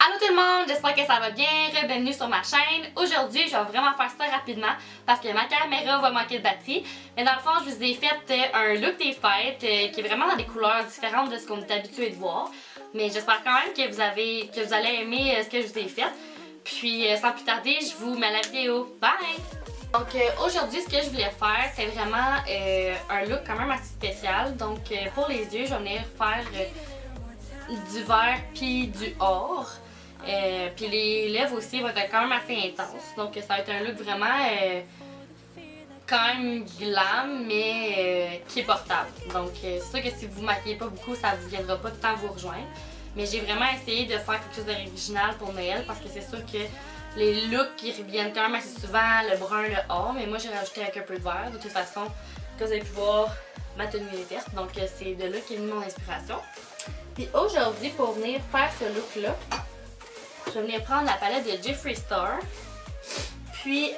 Allô tout le monde, j'espère que ça va bien, bienvenue sur ma chaîne. Aujourd'hui, je vais vraiment faire ça rapidement parce que ma caméra va manquer de batterie. Mais dans le fond, je vous ai fait un look des fêtes qui est vraiment dans des couleurs différentes de ce qu'on est habitué de voir. Mais j'espère quand même que vous allez aimer ce que je vous ai fait. Puis sans plus tarder, je vous mets la vidéo. Bye! Donc aujourd'hui, ce que je voulais faire, c'est vraiment un look quand même assez spécial. Donc pour les yeux, je vais venir faire du vert puis du or. Puis les lèvres aussi vont être quand même assez intenses. Donc ça va être un look vraiment quand même glam, mais qui est portable. Donc c'est sûr que si vous ne maquillez pas beaucoup, ça ne viendra pas de temps vous rejoindre. Mais j'ai vraiment essayé de faire quelque chose d'original pour Noël parce que c'est sûr que les looks qui reviennent quand même assez souvent, le brun, le or, mais moi j'ai rajouté avec un peu de vert. De toute façon, comme vous avez pu voir, ma tenue est verte, donc c'est de là qu'est venue mon inspiration. Puis aujourd'hui, pour venir faire ce look-là, je vais venir prendre la palette de Jeffree Star, puis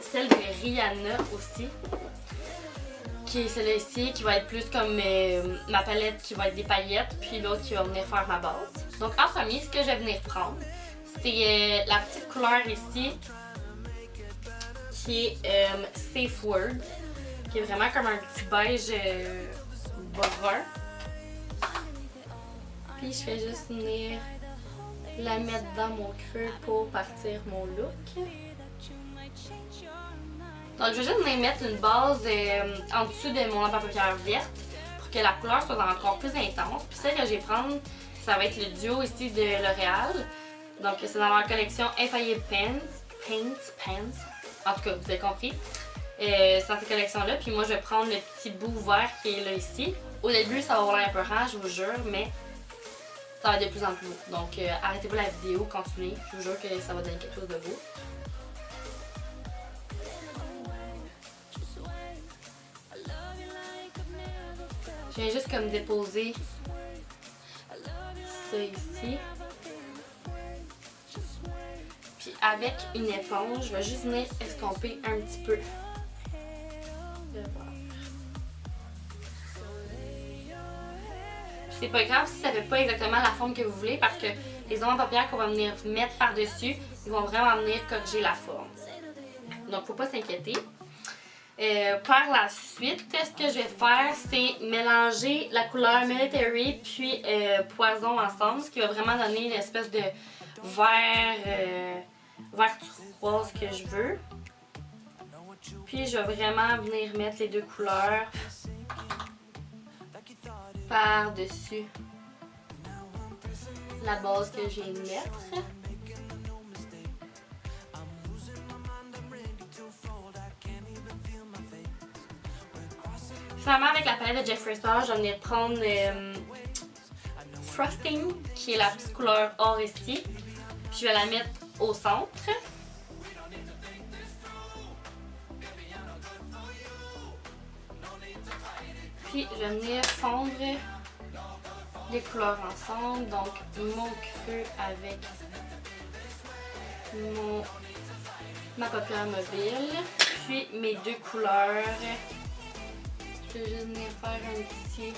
celle de Rihanna aussi, qui est celle-là ici, qui va être plus comme ma palette qui va être des paillettes, puis l'autre qui va venir faire ma base. Donc en premier, ce que je vais venir prendre, c'est la petite couleur ici, qui est Safe Word, qui est vraiment comme un petit beige brun. Puis je fais juste venir la mettre dans mon creux pour partir mon look. Donc je vais juste venir mettre une base en dessous de mon lampe à paupières verte pour que la couleur soit encore plus intense. Puis celle que je vais prendre, ça va être le duo ici de L'Oréal. Donc c'est dans leur collection Infallible Pants. En tout cas, vous avez compris. C'est dans cette collection-là. Puis moi je vais prendre le petit bout vert qui est là ici. Au début ça va avoir l'air épeurant, je vous jure, mais ça va être de plus en plus beau. Donc arrêtez-vous la vidéo, continuez. Je vous jure que ça va donner quelque chose de beau. Je viens juste comme déposer ça ici. Puis avec une éponge, je vais juste venir estomper un petit peu le vert. C'est pas grave si ça fait pas exactement la forme que vous voulez parce que les ondes à paupières qu'on va venir mettre par-dessus, ils vont vraiment venir corriger la forme. Donc faut pas s'inquiéter. Par la suite, ce que je vais faire, c'est mélanger la couleur Military puis Poison ensemble, ce qui va vraiment donner une espèce de vert turquoise que je veux. Puis je vais vraiment venir mettre les deux couleurs par-dessus la base que je viens de mettre. Finalement, avec la palette de Jeffree Star, je vais venir prendre Frosting, qui est la petite couleur or ici. Puis je vais la mettre au centre. Puis je vais venir fondre les couleurs ensemble. Donc mon creux avec ma paupière mobile. Puis mes deux couleurs. Je vais juste venir faire un petit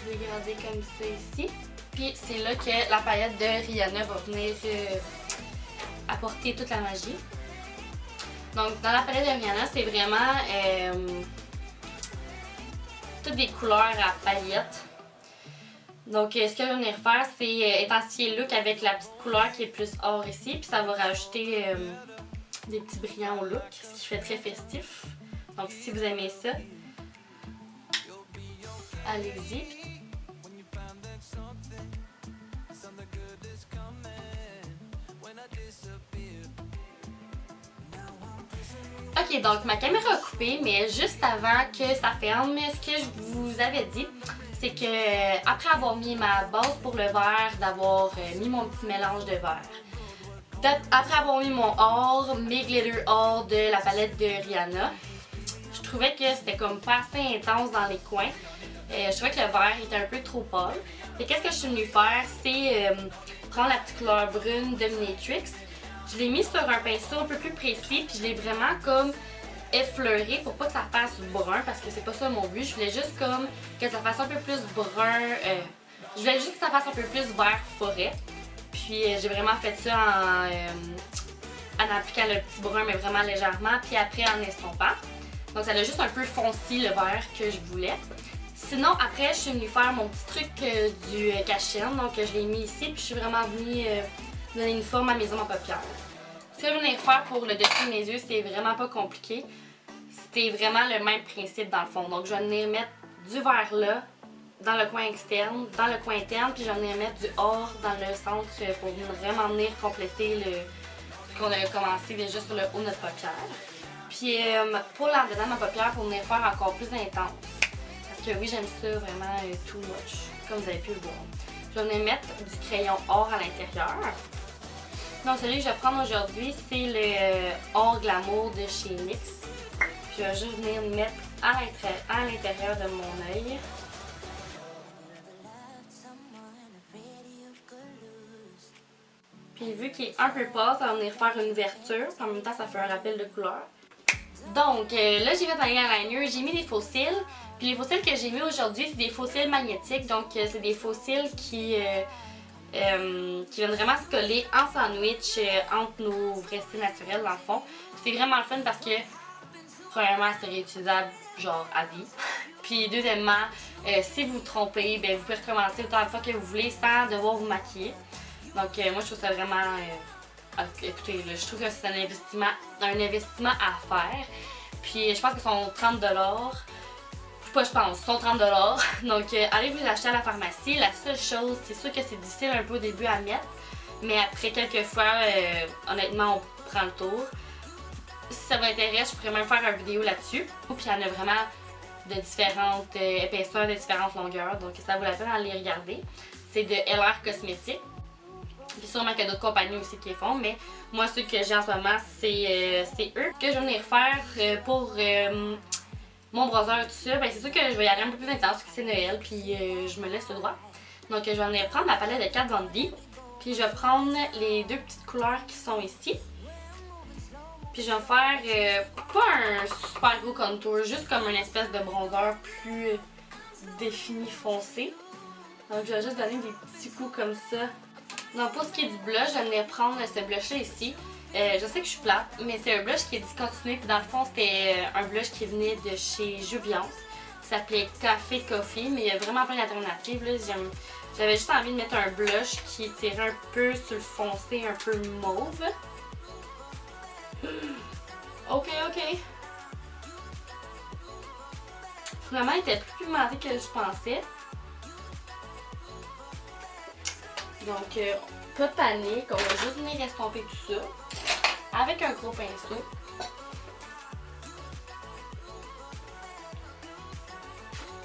dégradé comme ça ici. Puis c'est là que la palette de Rihanna va venir apporter toute la magie. Donc dans la palette de Rihanna, c'est vraiment toutes des couleurs à paillettes. Donc ce que je vais venir faire, c'est intensifier le look avec la petite couleur qui est plus or ici. Puis ça va rajouter des petits brillants au look, ce qui fait très festif. Donc si vous aimez ça, allez-y. Ok, donc ma caméra a coupé, mais juste avant que ça ferme, ce que je vous avais dit, c'est que après avoir mis ma base pour le vert, d'avoir mis mon petit mélange de vert, après avoir mis mon or, mes glitter or de la palette de Rihanna, je trouvais que c'était comme pas assez intense dans les coins. Je trouvais que le vert était un peu trop pâle. Et qu'est-ce que je suis venue faire, c'est prendre la petite couleur brune Dominatrix. Je l'ai mis sur un pinceau un peu plus précis, puis je l'ai vraiment comme effleuré pour pas que ça fasse brun, parce que c'est pas ça mon but. Je voulais juste comme que ça fasse un peu plus brun. Je voulais juste que ça fasse un peu plus vert forêt. Puis j'ai vraiment fait ça en appliquant le petit brun, mais vraiment légèrement, puis après en estompant. Donc ça a juste un peu foncé le vert que je voulais. Sinon, après, je suis venue faire mon petit truc du cache-chaîne. Donc je l'ai mis ici, puis je suis vraiment venue donner une forme à mes hommes en paupières. Ce que je viens de faire pour le dessus de mes yeux, c'est vraiment pas compliqué. C'était vraiment le même principe dans le fond. Donc je vais venir mettre du vert là, dans le coin externe, dans le coin interne, puis je vais venir mettre du or dans le centre pour vraiment venir compléter ce qu'on avait commencé déjà sur le haut de notre paupière. Puis pour l'en-dedans de ma paupière, pour venir faire encore plus intense. Parce que oui, j'aime ça vraiment too much, comme vous avez pu le voir. Je vais venir mettre du crayon or à l'intérieur. Donc celui que je vais prendre aujourd'hui, c'est le Or Glamour de chez NYX. Puis je vais juste venir le mettre à l'intérieur de mon œil. Puis vu qu'il est un peu pâle, ça va venir faire une ouverture. En même temps, ça fait un rappel de couleur. Donc là, j'ai fait un eyeliner, j'ai mis des faux cils. Puis les faux cils que j'ai mis aujourd'hui, c'est des faux cils magnétiques. Donc c'est des faux cils qui viennent vraiment se coller en sandwich entre nos vrais cils naturels dans le fond. C'est vraiment le fun parce que premièrement, c'est réutilisable genre à vie. Puis deuxièmement, si vous vous trompez, ben, vous pouvez recommencer autant de fois que vous voulez sans devoir vous maquiller. Donc moi je trouve ça vraiment, écoutez, là, je trouve que c'est un investissement à faire. Puis je pense qu'ils sont 30 $. Pas je pense, ils sont 30 $. Donc allez vous les acheter à la pharmacie. La seule chose, c'est sûr que c'est difficile un peu au début à mettre. Mais après quelques fois, honnêtement, on prend le tour. Si ça vous intéresse, je pourrais même faire une vidéo là-dessus. Puis il y en a vraiment de différentes épaisseurs, de différentes longueurs. Donc ça vaut la peine d'aller les regarder. C'est de LR Cosmétiques. Puis sûrement qu'il y a d'autres compagnies aussi qui les font, mais moi ceux que j'ai en ce moment, c'est eux. Ce que je vais venir faire pour mon bronzer et tout ça, ben c'est sûr que je vais y aller un peu plus intense parce que c'est Noël, puis je me laisse le droit. Donc je vais venir prendre ma palette de Kat Von D, puis je vais prendre les deux petites couleurs qui sont ici. Puis je vais faire pas un super gros contour, juste comme une espèce de bronzer plus défini, foncé. Donc je vais juste donner des petits coups comme ça. Donc pour ce qui est du blush, je vais venir prendre ce blush là ici. Je sais que je suis plate, mais c'est un blush qui est discontinué. Puis dans le fond, c'était un blush qui venait de chez Juviance. Il s'appelait Café Coffee, mais il y a vraiment plein d'alternatives. J'avais juste envie de mettre un blush qui tirait un peu sur le foncé, un peu mauve. Ok. Finalement, il était plus pigmenté que je pensais. Donc, pas de panique, on va juste venir estomper tout ça avec un gros pinceau.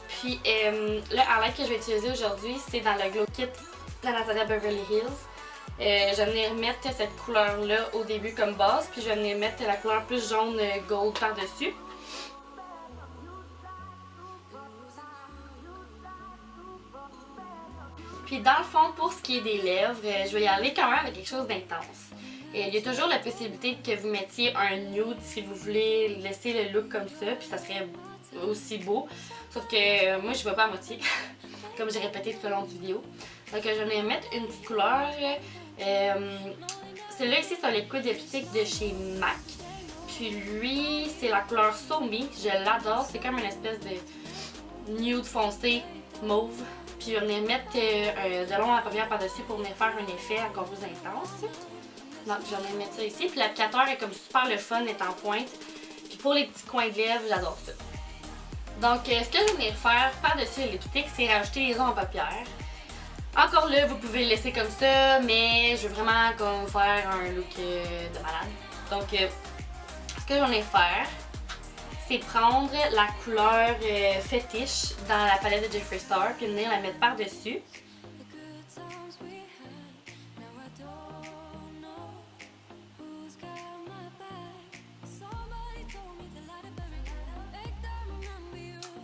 Puis, le highlight que je vais utiliser aujourd'hui, c'est dans le Glow Kit d'Anastasia Beverly Hills. Je vais venir mettre cette couleur-là au début comme base, puis je vais venir mettre la couleur plus jaune gold par-dessus. Puis dans le fond, pour ce qui est des lèvres, je vais y aller quand même avec quelque chose d'intense. Il y a toujours la possibilité que vous mettiez un nude si vous voulez laisser le look comme ça, puis ça serait aussi beau. Sauf que moi, je ne vais pas à moitié, comme j'ai répété tout au long de la vidéo. Donc je vais venir mettre une petite couleur. Celui-là ici, c'est un liquide lipstick de chez MAC. Puis lui, c'est la couleur So Me. Je l'adore. C'est comme une espèce de nude foncé mauve. Puis je vais venir mettre de l'ombre à la paupière par-dessus pour venir faire un effet encore plus intense. Donc je vais venir mettre ça ici. Puis l'applicateur est comme super le fun, est en pointe. Puis pour les petits coins de lèvres, j'adore ça. Donc ce que je vais venir faire par-dessus le lipstick, c'est rajouter les ombres à paupières. Encore là, vous pouvez le laisser comme ça, mais je veux vraiment comme faire un look de malade. Donc ce que je vais venir faire, c'est prendre la couleur fétiche dans la palette de Jeffree Star puis venir la mettre par-dessus.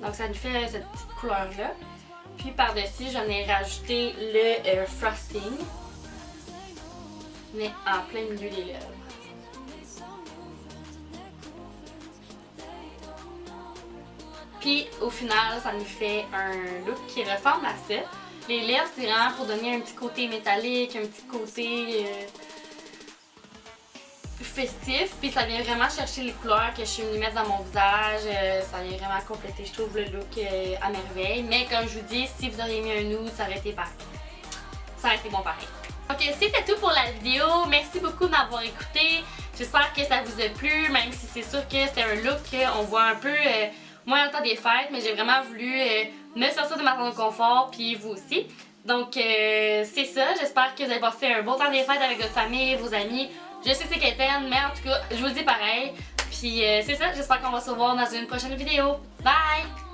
Donc ça nous fait cette petite couleur-là. Puis par-dessus, j'en ai rajouté le frosting. Mais en plein milieu des lèvres. Puis au final, ça nous fait un look qui ressemble à ça. Les lèvres, c'est vraiment pour donner un petit côté métallique, un petit côté festif. Puis ça vient vraiment chercher les couleurs que je suis venue mettre dans mon visage. Ça vient vraiment compléter, je trouve, le look à merveille. Mais comme je vous dis, si vous auriez mis un nude, ça aurait été pareil. Ça aurait été bon pareil. Ok, c'était tout pour la vidéo. Merci beaucoup de m'avoir écouté. J'espère que ça vous a plu, même si c'est sûr que c'était un look qu'on voit un peu moins dans le temps des fêtes, mais j'ai vraiment voulu me sortir de ma zone de confort, puis vous aussi. Donc c'est ça, j'espère que vous avez passé un bon temps des fêtes avec votre famille, vos amis. Je sais que c'est quétaine, mais en tout cas, je vous le dis pareil. Puis c'est ça, j'espère qu'on va se revoir dans une prochaine vidéo. Bye!